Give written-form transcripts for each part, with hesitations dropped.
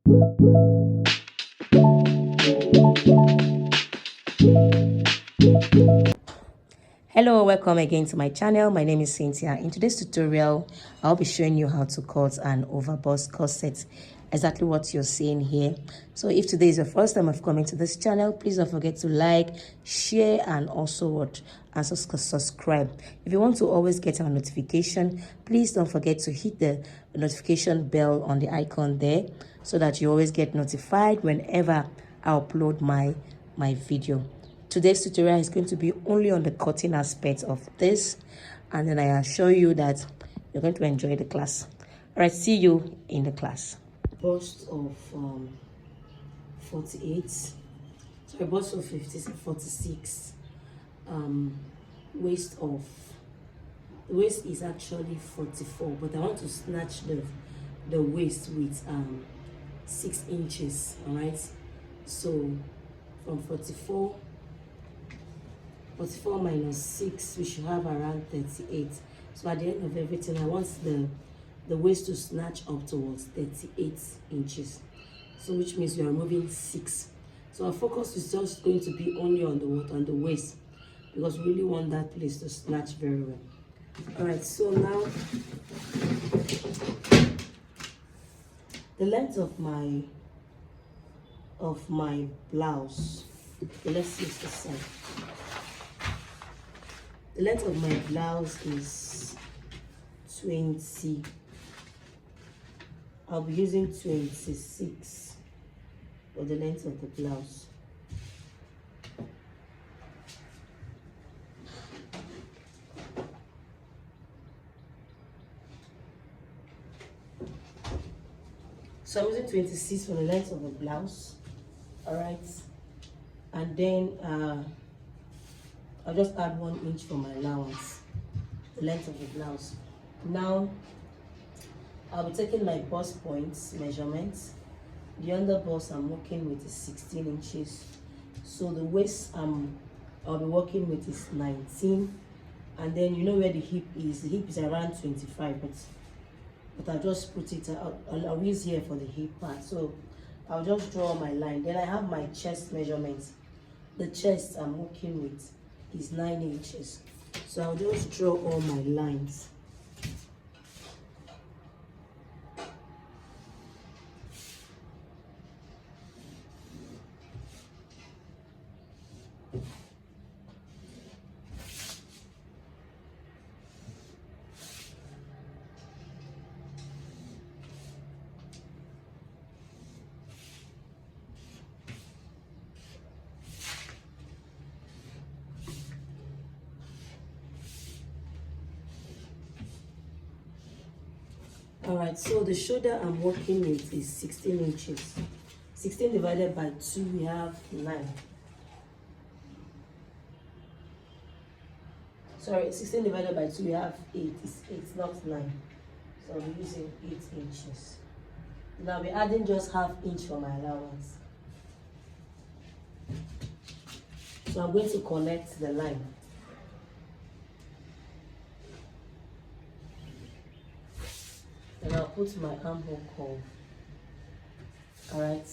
Hello, welcome again to my channel. My name is Cynthia. In today's tutorial, I'll be showing you how to cut an overburst corset, exactly what you're seeing here. So if today is your first time of coming to this channel, please don't forget to like, share, and also watch and subscribe. If you want to always get our notification, please don't forget to hit the notification bell on the icon there so that you always get notified whenever I upload my video. Today's tutorial is going to be only on the cutting aspect of this, and then I assure you that you're going to enjoy the class. All right, see you in the class. Bust of 48, sorry, bust of 46. Waist of, the waist is actually 44, but I want to snatch the waist with 6 inches. All right, so from 44 minus 6, we should have around 38. So at the end of everything, I want the waist to snatch up towards 38 inches. So which means we are removing 6. So our focus is just going to be only on the waist, because we really want that place to snatch very well. All right, so now the length of my blouse. Okay, let's use this side. The length of my blouse is 20. I'll be using 26 for the length of the blouse. So I'm using 26 for the length of the blouse. All right, and then I'll just add 1 inch for my allowance, the length of the blouse. Now, I'll be taking my bust points measurements. The under bust I'm working with is 16 inches. So the waist I'll be working with is 19. And then you know where the hip is. The hip is around 25, but I'll just put it out. I'll use here for the hip part. So I'll just draw my line. Then I have my chest measurements. The chest I'm working with is 9 inches. So I'll just draw all my lines. All right, so the shoulder I'm working with is 16 inches. 16 divided by 2, we have 9. Sorry, 16 divided by 2, we have 8. It's 8, not 9. So I'm using 8 inches. Now we're adding just ½ inch for my allowance. So I'm going to connect the line. And I'll put my armhole curve. Alright,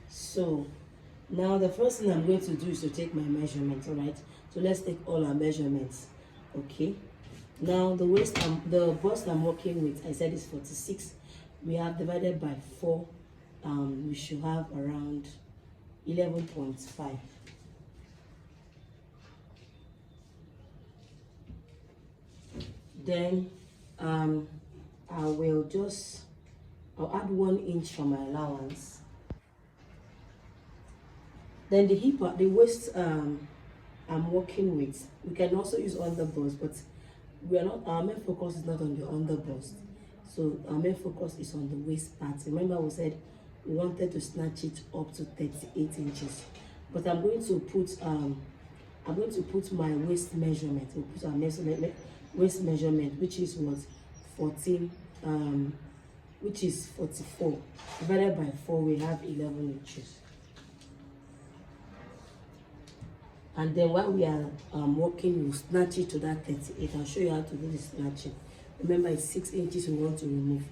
so now the first thing I'm going to do is to take my measurements. Alright, so let's take all our measurements. Okay, now the bust I'm working with, I said is 46. We have divided by 4, we should have around 11.5. Then I'll add 1 inch for my allowance. Then the hip, the waist I'm working with, we can also use underbust, but our main focus is not on the underbust. So our main focus is on the waist part. Remember we said we wanted to snatch it up to 38 inches. But I'm going to put my waist measurement. We'll put our waist measurement, which is what 14, which is 44 divided by 4, we have 11 inches. And then while we are working, we'll snatch it to that 38. I'll show you how to do the snatching. Remember, it's 6 inches we want to remove.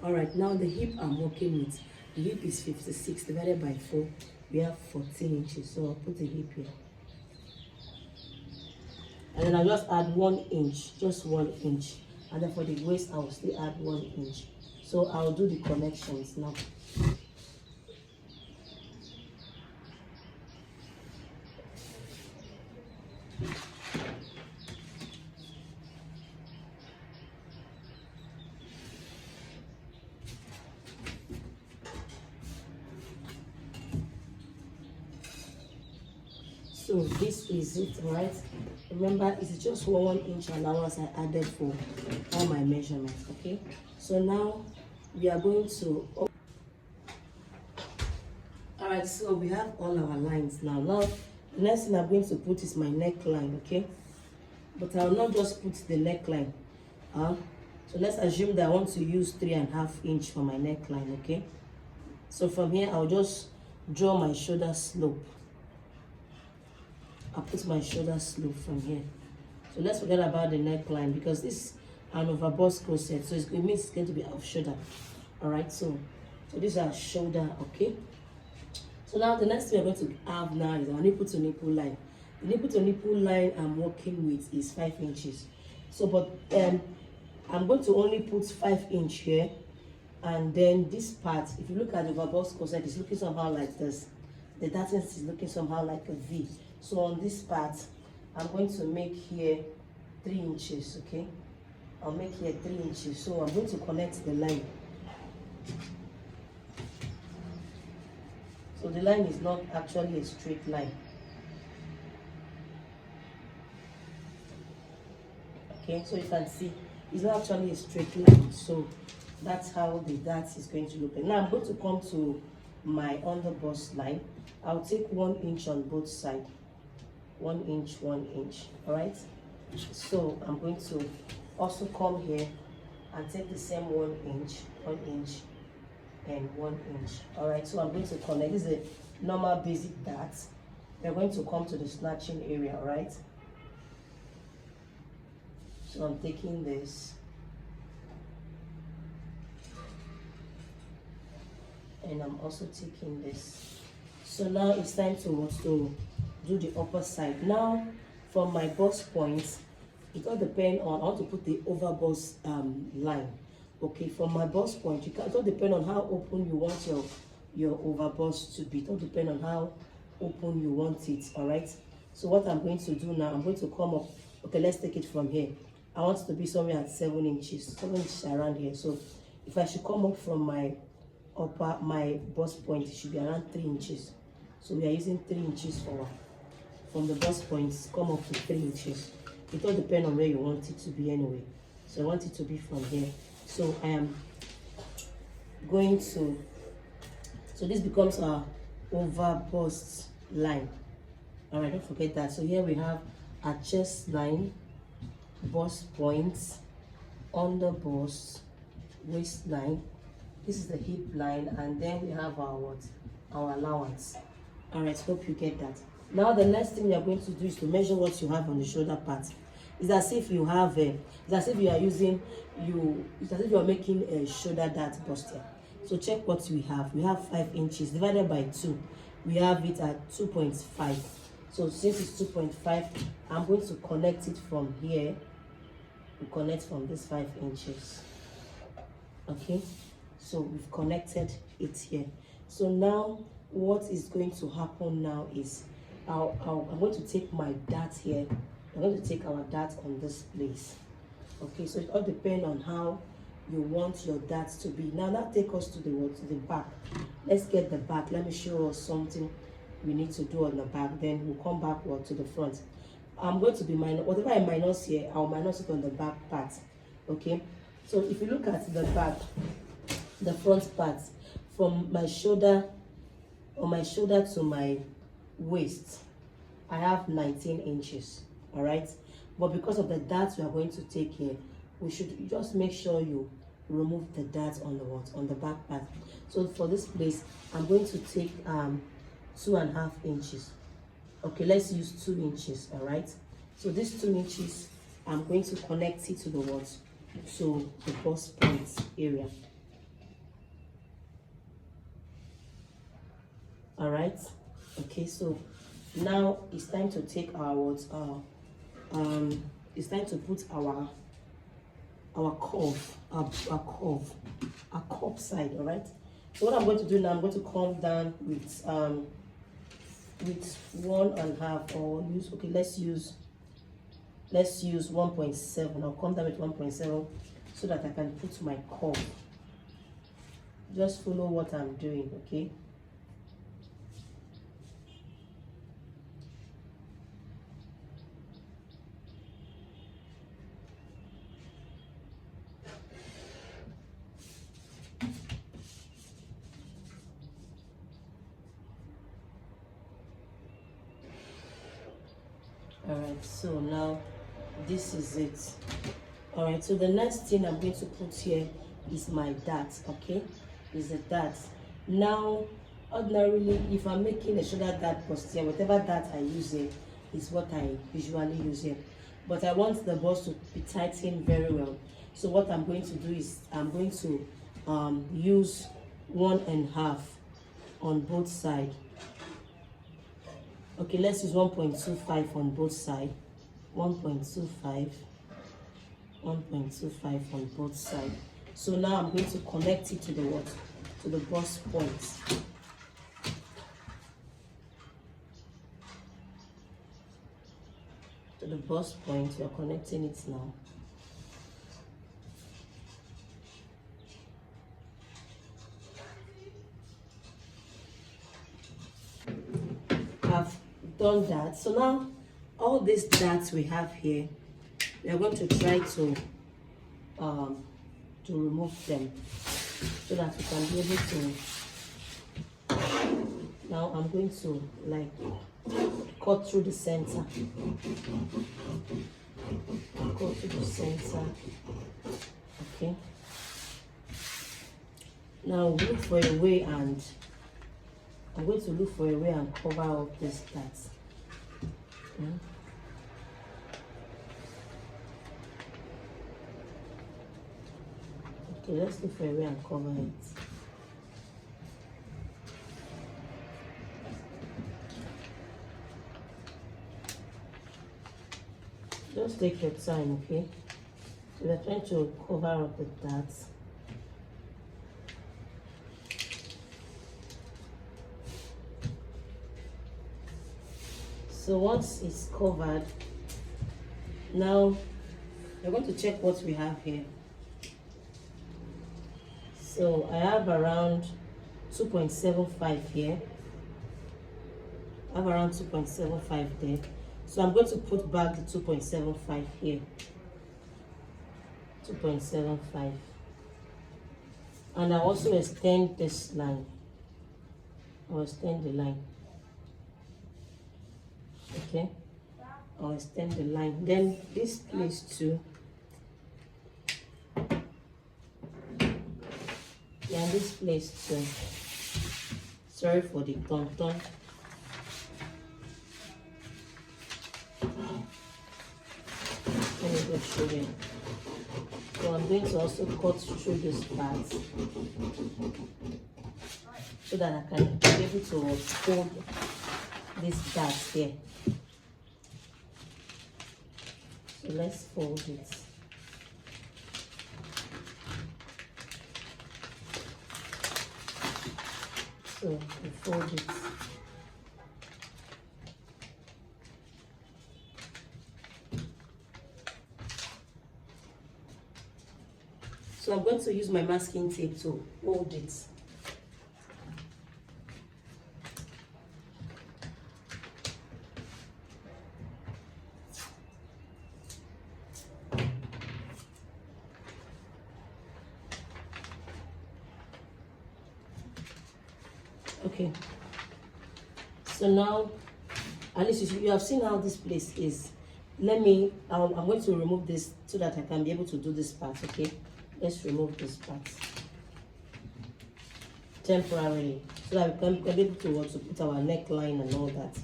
All right, now the hip I'm working with, The hip is 56 divided by 4. We have 14 inches. So I'll put the hip here. And then I'll just add 1 inch, just 1 inch. And then for the waist, I'll still add 1 inch. So I'll do the connections now. So this is it, right? Remember, it's just 1 inch allowance I added for all my measurements. Okay, so now we are going to, all right, so we have all our lines now. The next thing I'm going to put is my neckline. Okay, but I'll not just put the neckline. So let's assume that I want to use 3.5 inch for my neckline. Okay, so from here I'll just draw my shoulder slope. I'll put my shoulder slope from here. So let's forget about the neckline because this is an overburst corset, so it means it's going to be off shoulder. All right, so this is our shoulder. Okay, so now the next thing we're going to have now is our nipple to nipple line. The nipple to nipple line I'm working with is 5 inches. So but I'm going to only put 5 inch here, and then this part, if you look at the overburst corset, it's looking somehow like this. The darting is looking somehow like a V. So on this part, I'm going to make here 3 inches, okay? I'll make here 3 inches. So I'm going to connect the line. So the line is not actually a straight line. Okay, so you can see it's not actually a straight line. So that's how the dart is going to look like. Now I'm going to come to my underbust line. I'll take 1 inch on both sides. 1 inch, 1 inch. All right, so I'm going to also come here and take the same 1 inch, 1 inch, and 1 inch. All right, so I'm going to connect. This is a normal basic dart. We're going to come to the snatching area. All right, so I'm taking this and I'm also taking this. So now it's time to do the upper side. Now from my bust points, it all depends on, I want to put the overbust line. Okay, from my bust point, it all depend on how open you want your overbust to be. It all depend on how open you want it. All right, so what I'm going to do now, I'm going to come up. Okay, let's take it from here. I want it to be somewhere at 7 inches around here. So if I should come up from my bust point, it should be around 3 inches. So we are using 3 inches from the bust points, come up to 3 inches. It all depends on where you want it to be anyway. So I want it to be from here. So I am going to, so this becomes our overbust line. All right, don't forget that. So here we have our chest line, bust points, under bust, waistline. This is the hip line, and then we have our allowance. All right, hope you get that. Now the next thing we are going to do is to measure what you have on the shoulder part. It's as if you have it's as if you are using it's as if you are making a shoulder dart buster. So check what we have. We have 5 inches divided by 2. We have it at 2.5. So since it's 2.5, I'm going to connect it from here. We connect from this 5 inches. Okay, so we've connected it here. So now what is going to happen now is I'm going to take my dart here. I'm going to take our dart on this place. Okay, so it all depends on how you want your dart to be. Now that take us to the back. Let's get the back. Let me show us something we need to do on the back. Then we'll come backward to the front. I'm going to be whatever I minus here, I'll minus it on the back part. Okay, so if you look at the back, the front part, from my shoulder to my waist, I have 19 inches. All right, but because of the darts we are going to take here, we should just make sure you remove the darts on the back part. So for this place, I'm going to take 2.5 inches. Okay, let's use 2 inches. All right, so this 2 inches, I'm going to connect it to the bust point area. All right. Okay, so now it's time to take our what it's time to put our curve, our cup side. All right. So what I'm going to do now, I'm going to come down with 1.5, or use, okay, let's use 1.7. I'll come down with 1.7 so that I can put my curve. Just follow what I'm doing, okay? All right, so now this is it. All right, so the next thing I'm going to put here is my dart, okay? Is the dart. Now, ordinarily, if I'm making a shoulder dart posture, whatever dart I use here is what I usually use here. But I want the bust to be tightened very well. So what I'm going to do is I'm going to use 1.5 on both sides. Okay, let's use 1.25 on both sides. 1.25 on both sides. So now I'm going to connect it to the what? To the bust point. To the bust point, we are connecting it now. I've done that. So now all these darts we have here, we are going to try to remove them so that we can be able to. Now I'm going to like cut through the center. Go to the center. Okay. Now look for a way, and I'm going to look for a way and cover up this darts. Okay, let's look for a way and cover it. Just take your time, okay? So we're trying to cover up the darts. So once it's covered, now we're going to check what we have here. So I have around 2.75 here. I have around 2.75 there. So I'm going to put back the 2.75 here. 2.75. And I also extend this line. I'll extend the line. Okay. I'll extend the line. Then this place too. Yeah, and this place too. Sorry for the turn. Let me go show you. So I'm going to also cut through this part so that I can be able to hold this dart here. So let's fold it. So we fold it. So I'm going to use my masking tape to hold it. Okay. So now, at least you have seen how this place is. I'm going to remove this so that I can be able to do this part, okay? Let's remove this part temporarily so that we can be able to put our neckline and all that.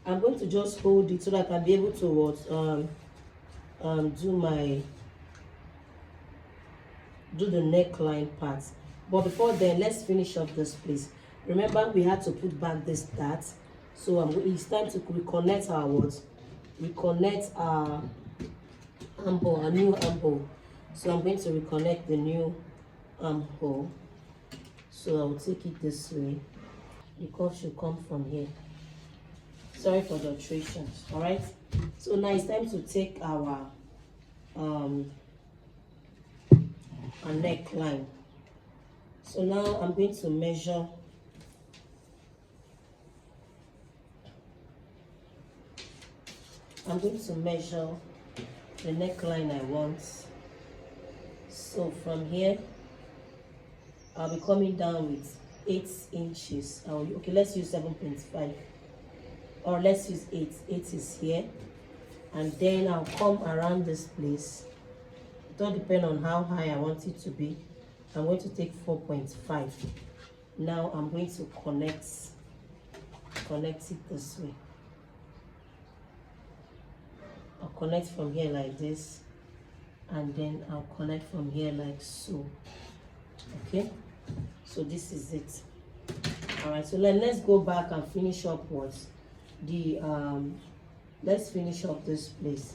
I'm going to just hold it so that I can be able to do the neckline part. But before then, let's finish up this place. Remember, we had to put back this dart. So it's time to reconnect our what? Reconnect our armhole, a new armhole. So I'm going to reconnect the new armhole. So I will take it this way. The curve should come from here. Sorry for the alterations. All right. So now it's time to take our neckline. So now I'm going to measure. I'm going to measure the neckline I want. So from here, I'll be coming down with 8 inches. Okay, let's use 7.5, or let's use 8. 8 is here, and then I'll come around this place. It all depends on how high I want it to be. I'm going to take 4.5. Now I'm going to connect it this way. I'll connect from here like this, and then I'll connect from here like so. Okay, so this is it. All right, so let's go back and finish up what the let's finish up this place.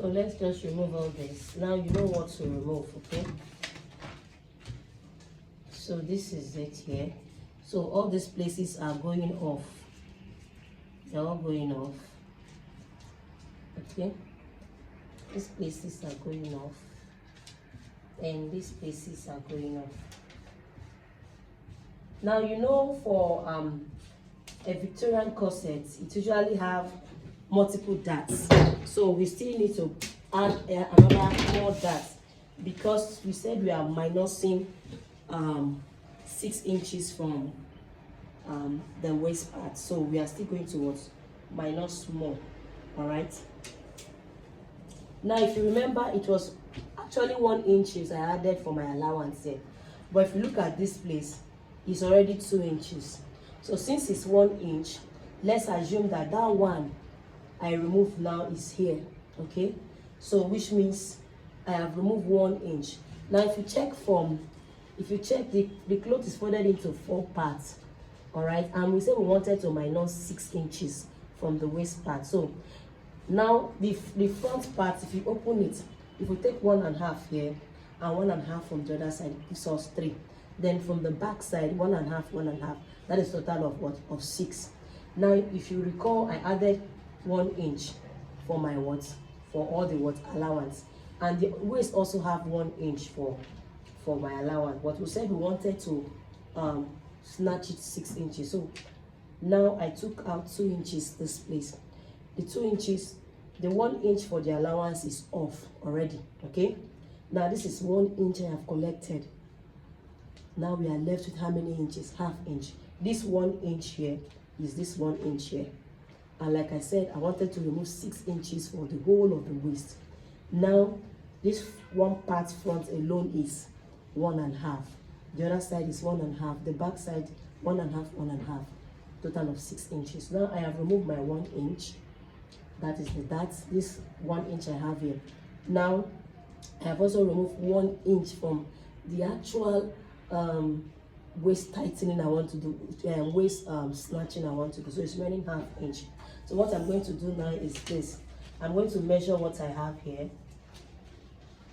So let's just remove all this. Now you know what to remove, okay? So this is it here. So all these places are going off. They're all going off. Okay? These places are going off. And these places are going off. Now you know for a Victorian corset, it usually have multiple darts, so we still need to add another more darts, because we said we are minusing 6 inches from the waist part, so we are still going towards minus more. All right, now if you remember, it was actually 1 inch I added for my allowance here, but if you look at this place, it's already 2 inches. So since it's 1 inch, let's assume that that one I remove now is here. Okay, so which means I have removed 1 inch. Now if you check the cloth is folded into 4 parts. All right, and we said we wanted to minus 6 inches from the waist part. So now the front part, if you open it, if we take 1.5 here and 1.5 from the other side, it gives us 3. Then from the back side, 1.5, 1.5, that is total of what? Of 6. Now if you recall, I added 1 inch for my for all the allowance, and the waist also have 1 inch for my allowance. But we said we wanted to snatch it 6 inches. So now I took out 2 inches this place. The 2 inches, the 1 inch for the allowance is off already. Okay, now this is 1 inch I have collected. Now we are left with how many inches? Half inch. This 1 inch here is this 1 inch here. And like I said, I wanted to remove 6 inches for the whole of the waist. Now, this one part front alone is 1.5. The other side is 1.5. The back side, 1.5, 1.5. Total of 6 inches. Now, I have removed my 1 inch. That's this 1 inch I have here. Now, I have also removed 1 inch from the actual waist tightening I want to do, waist snatching I want to do. So it's remaining ½ inch. So what I'm going to do now is this. I'm going to measure what I have here.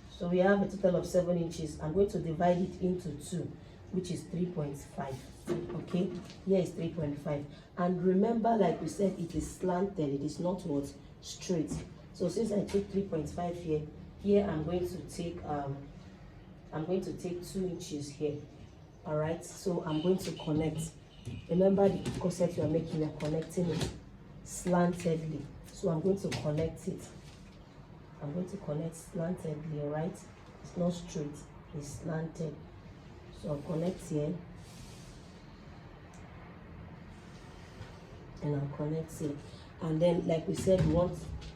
So we have a total of 7 inches. I'm going to divide it into 2, which is 3.5. Okay, here is 3.5. And remember, like we said, it is slanted. It is not what? Straight. So since I took 3.5 here I'm going to take 2 inches here. All right, so I'm going to connect. Remember the corset you are making, you're connecting it slantedly. So I'm going to connect it. I'm going to connect slantedly, all right? It's not straight, it's slanted. So I'll connect here. and I'll connect it. And then, like we said, we're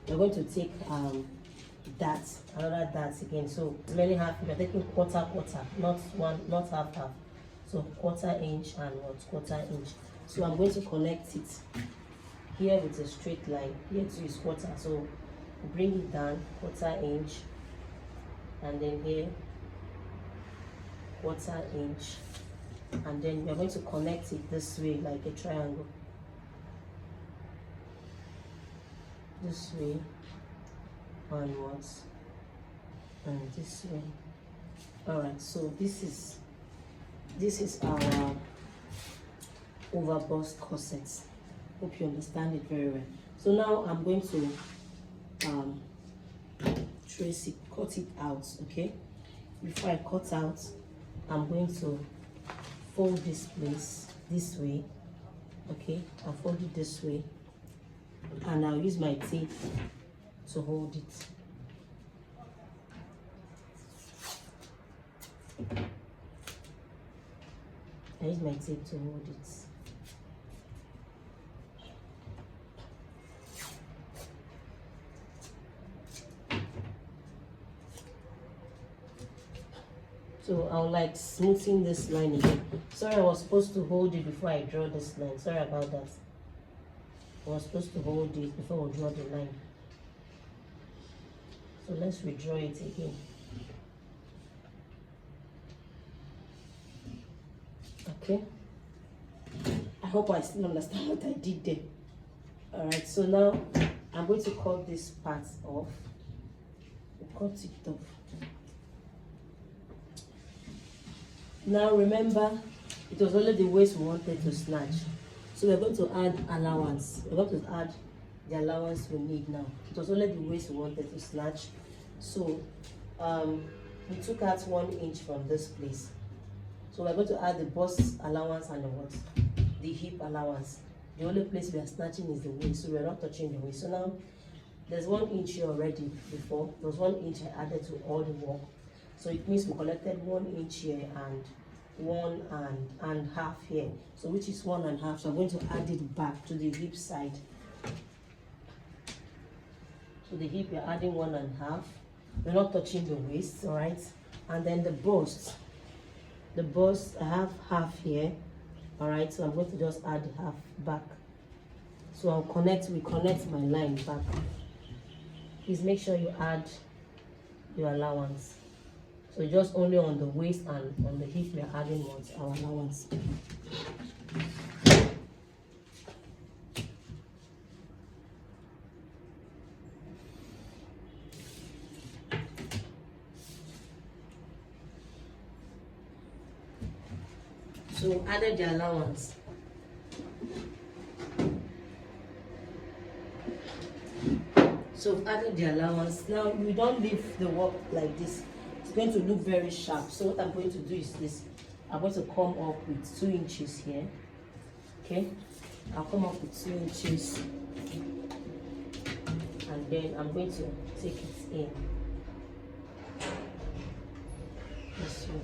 going to take another dart again. So many half, we're taking quarter, not one, not half. So quarter inch and quarter inch. So I'm going to connect it here with a straight line. Here to is quarter, so bring it down quarter inch, and then here quarter inch, and then we're going to connect it this way like a triangle. This way onwards and this way. All right, so this is our overburst corset. Hope you understand it very well. So now I'm going to trace it, cut it out. Okay, before I cut out, I'm going to fold this place this way. Okay, I'll fold it this way, and I'll use my tape to hold it. I use my tape to hold it. So I'll like smoothing this line again. Sorry, I was supposed to hold it before I draw this line. Sorry about that. I was supposed to hold it before we draw the line. So let's redraw it again. Okay. I hope I still understand what I did there. Alright, so now I'm going to cut this part off. Cut it off. Now remember, it was only the waist we wanted to snatch. So we're going to add allowance. We're going to add the allowance we need now. It was only the waist we wanted to snatch. So we took out 1 inch from this place. So we're going to add the bust allowance and the what? The hip allowance. The only place we are snatching is the waist, so we're not touching the waist. So now there's 1 inch here already before. There was 1 inch I added to all the work. So it means we collected 1 inch here and 1.5 here. So which is 1.5. So I'm going to add it back to the hip side. So the hip, you're adding 1.5. We're not touching the waist, all right? And then the bust. The bust, I have half here, all right? So I'm going to just add half back. So we connect my line back. Please make sure you add your allowance. So just only on the waist and on the hip we are adding our allowance. So added the allowance. So added the allowance. Now we don't leave the work like this. It's going to look very sharp. So what I'm going to do is this. I'm going to come up with 2 inches here. Okay, I'll come up with 2 inches, and then I'm going to take it in this way.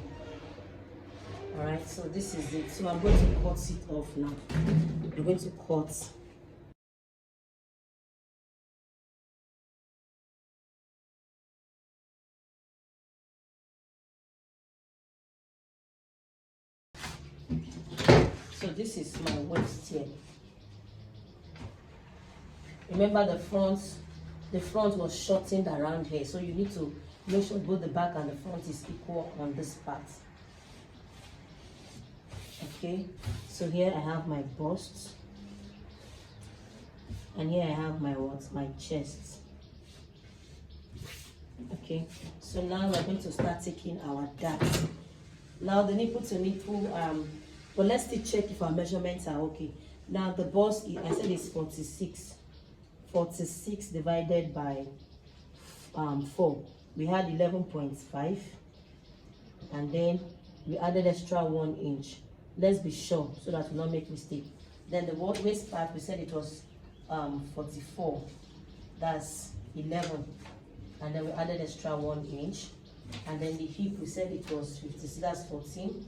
All right, so this is it. So I'm going to cut it off now. I'm going to cut. So this is my waist here. Remember the front was shortened around here, so you need to make sure both the back and the front is equal on this part. Okay, so here I have my bust, and here I have my my chest. Okay, so now we're going to start taking our darts. Now the nipple to nipple, but let's still check if our measurements are okay. Now the bust, I said it's 46 divided by 4. We had 11.5, and then we added extra 1 inch. Let's be sure so that we not make mistake. Then the waist part, we said it was 44. That's 11, and then we added extra 1 inch. And then the hip, we said it was 56. That's 14.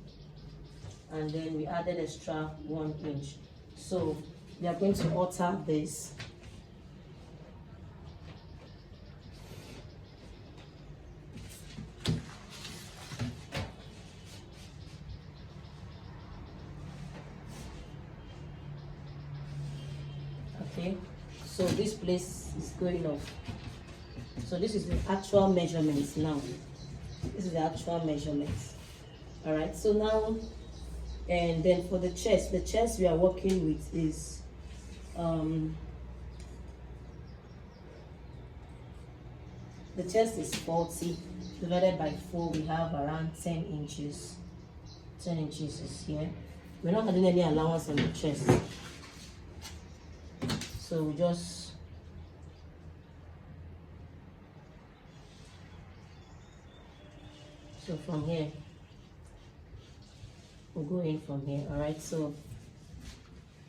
And then we added extra 1 inch. So we are going to alter this. Okay, so this place is going off. So this is the actual measurements now. This is the actual measurements. All right, so now, and then for the chest we are working with is the chest is 40 divided by 4. We have around 10 inches. 10 inches is here. We're not adding any allowance on the chest, so we just from here we'll go in from here. All right, so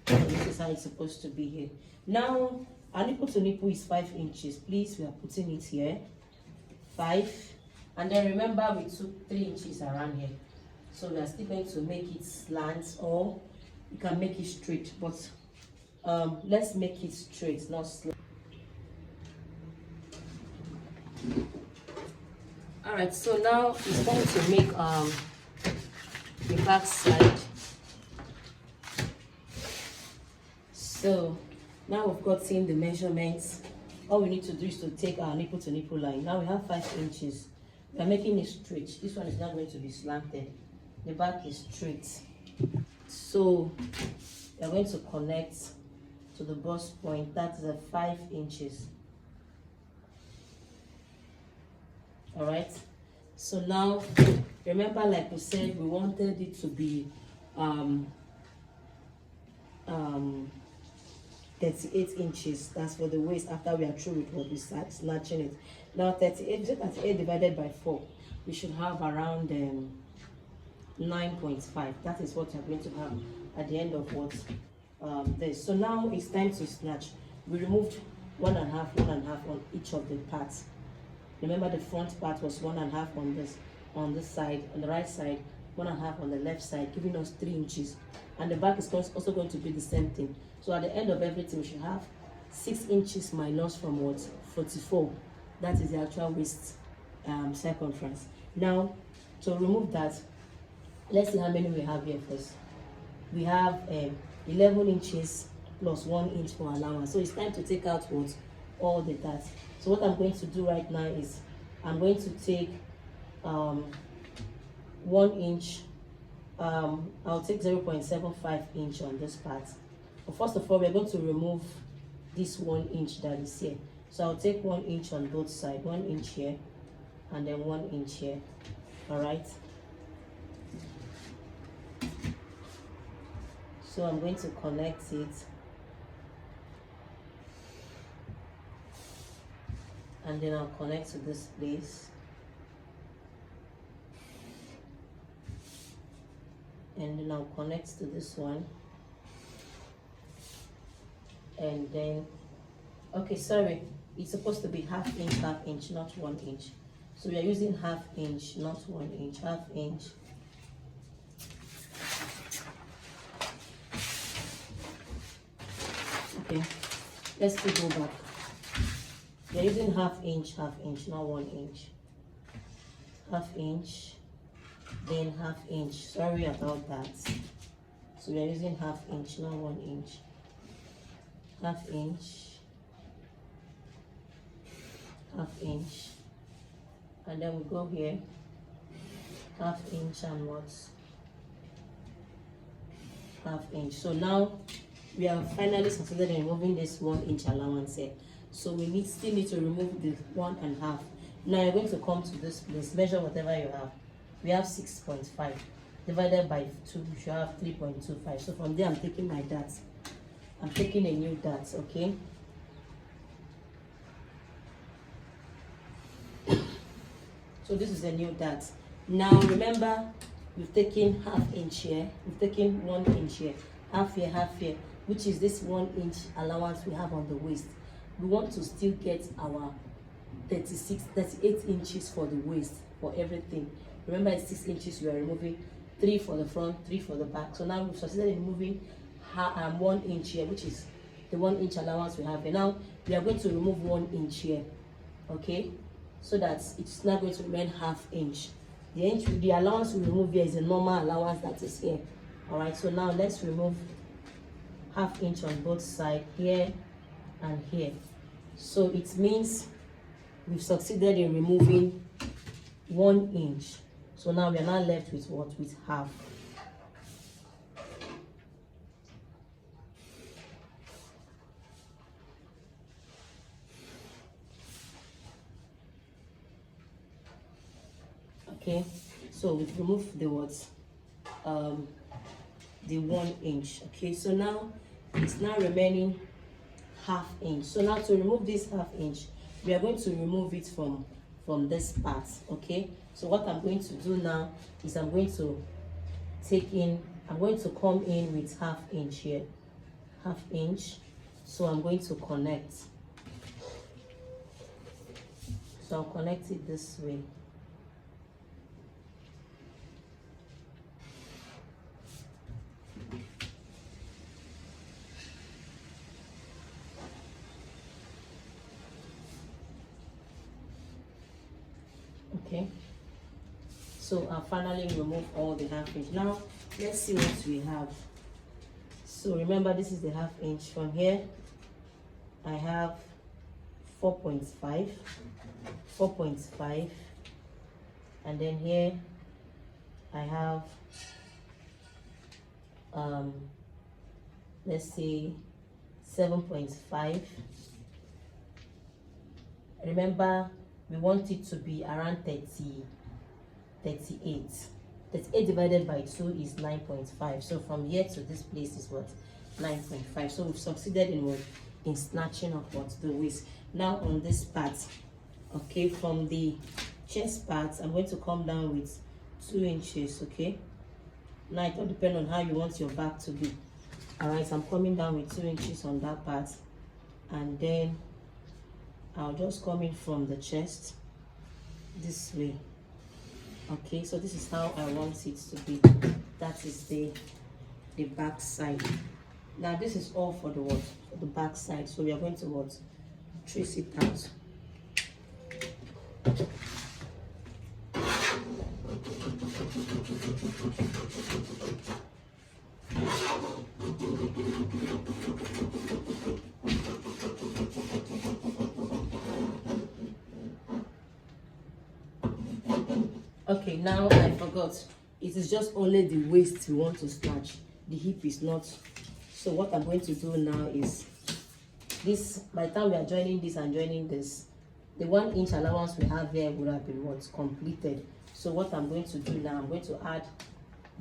this is how it's supposed to be here. Now our nipple to nipple is 5 inches. Please, we are putting it here 5, and then remember we took 3 inches around here, so we are still going to make it slant, or you can make it straight, but let's make it straight, not slant. All right, so now it's time to make the back side. So now we've gotten the measurements. All we need to do is to take our nipple to nipple line. Now we have 5 inches. We are making it straight. This one is not going to be slanted. The back is straight. So we are going to connect to the bust point. That is 5 inches. All right, so now remember, like we said, we wanted it to be 38 inches. That's for the waist. After we are through with what we start snatching it. Now 38 divided by 4, we should have around 9.5. That is what we are going to have at the end of what this. So now it's time to snatch. We removed 1.5 on each of the parts. Remember, the front part was 1.5 on this side, on the right side, 1.5 on the left side, giving us 3 inches. And the back is also going to be the same thing. So at the end of everything, we should have 6 inches minus from what? 44. That is the actual waist circumference. Now, to remove that, let's see how many we have here first. We have 11 inches plus 1 inch for allowance. So it's time to take out what? All the that. So what I'm going to do right now is I'm going to take 1 inch. I'll take 0.75 inch on this part. But first of all, we're going to remove this 1 inch that is here. So I'll take 1 inch on both sides, 1 inch here and then 1 inch here. All right, so I'm going to connect it, and then I'll connect to this place, and then I'll connect to this one, and then, okay, sorry, it's supposed to be half inch, not 1 inch. So we are using half inch, not 1 inch, half inch. Okay, let's go back. We are using half inch, not 1 inch. Half inch, then half inch. Sorry about that. So we are using half inch, not 1 inch. Half inch, half inch, and then we go here, half inch and what? Half inch. So now we are finally succeeded in removing this 1 inch allowance here. So we still need to remove the 1.5. Now you're going to come to this place, measure whatever you have. We have 6.5 divided by 2, you should have 3.25. So from there I'm taking my dart. I'm taking a new dart, okay? So this is a new dart. Now remember, we've taken half inch here, we've taken 1 inch here, half here, which is this 1 inch allowance we have on the waist. We want to still get our 38 inches for the waist, for everything. Remember, it's 6 inches we are removing, 3 for the front, 3 for the back. So now we've succeeded in removing 1 inch here, which is the 1 inch allowance we have here. Now we are going to remove 1 inch here, okay, so that it's not going to remain half inch. The allowance we remove here is the normal allowance that is here. All right, so now let's remove half inch on both sides, here and here. So it means we've succeeded in removing 1 inch. So now we are now left with what? With half. Okay, so we've removed the what? The 1 inch. Okay, so now it's now remaining half inch. So now to remove this half inch, we are going to remove it from this part. Okay, so what I'm going to do now is I'm going to come in with half inch here, half inch. So I'm going to connect. So I'll connect it this way. Okay, so I'll finally remove all the half inch. Now let's see what we have. So remember, this is the half inch. From here I have 4.5, and then here I have let's say 7.5. Remember, we want it to be around 38 divided by 2 is 9.5. So from here to this place is what? 9.5. So we've succeeded in what? In snatching up what? The waist. Now on this part, okay, from the chest part, I'm going to come down with 2 inches. Okay, now it all depends on how you want your back to be. All right, so I'm coming down with 2 inches on that part, and then I'll just come in from the chest this way. Okay, so this is how I want it to be. That is the back side. Now this is all for the what? For the back side. So we are going to what? Trace it out. Okay, now I forgot. It is just only the waist we want to snatch. The hip is not. So what I'm going to do now is this. By the time we are joining this and joining this, the 1 inch allowance we have there would have been what? Completed. So what I'm going to do now, I'm going to add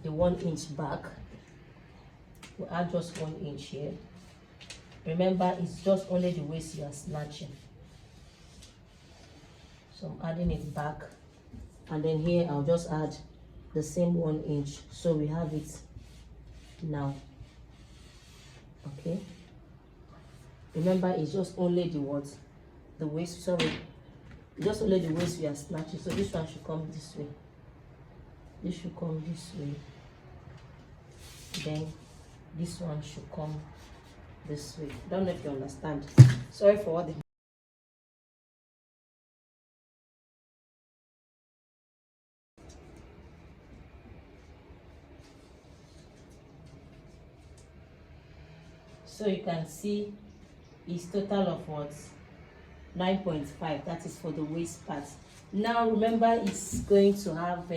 the 1 inch back. We'll add just 1 inch here. Remember, it's just only the waist you are snatching. So I'm adding it back. And then here I'll just add the same 1 inch. So we have it now. Okay. Remember, it's just only the what? The waist, sorry. Just only the waist we are snatching. So this one should come this way. This should come this way. Then this one should come this way. Don't know if you understand. Sorry for all the so you can see it's total of what? 9.5. That is for the waist part. Now remember, it's going to have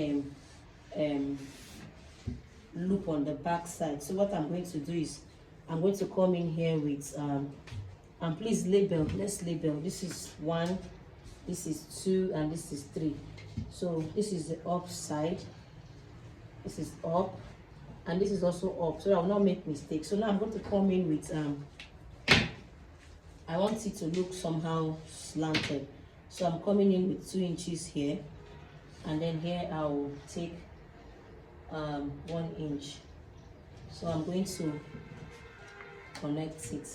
loop on the back side. So what I'm going to do is I'm going to come in here with and please label. Let's label. This is 1, this is 2, and this is 3. So this is the up side, this is up, and this is also up, so I will not make mistakes. So now I'm going to come in with I want it to look somehow slanted, so I'm coming in with 2 inches here, and then here I will take 1 inch. So I'm going to connect it.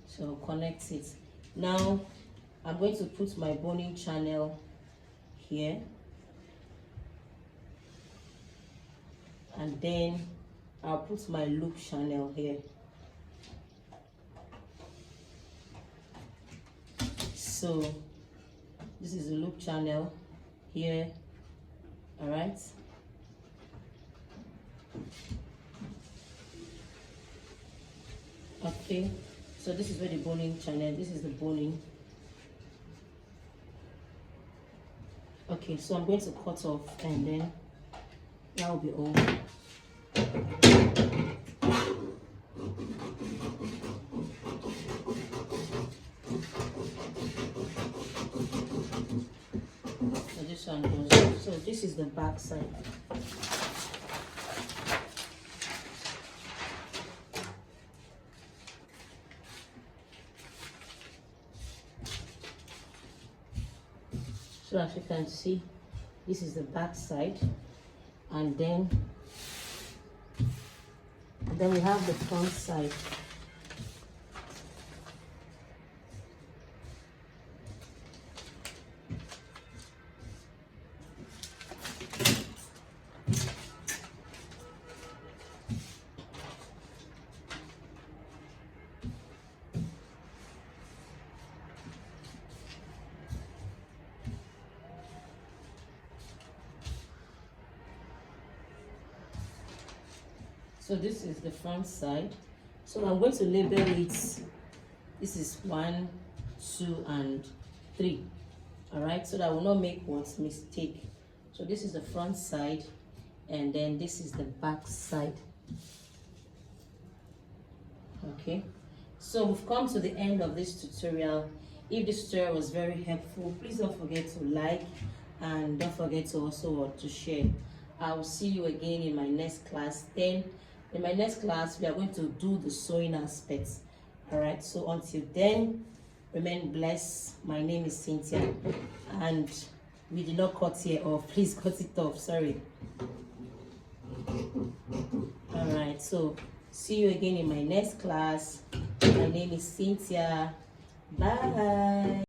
So connect it. Now I'm going to put my boning channel here. and then I'll put my loop channel here. So this is the loop channel here. All right. Okay, so this is where the boning channel, this is the boning. Okay, so I'm going to cut off, and then that will be all. So this one goes, so this is the back side. So as you can see, this is the back side, and then we have the front side. So this is the front side. So I'm going to label it. This is 1, 2, and 3. All right, so that I will not make one mistake. So this is the front side, and then this is the back side. Okay, so we've come to the end of this tutorial. If this tutorial was very helpful, please don't forget to like, and don't forget to also to share. I will see you again in my next class. Then in my next class, we are going to do the sewing aspects. All right, so until then, remain blessed. My name is Cynthia, and we did not cut here off. Please cut it off, sorry. All right, so see you again in my next class. My name is Cynthia. Bye.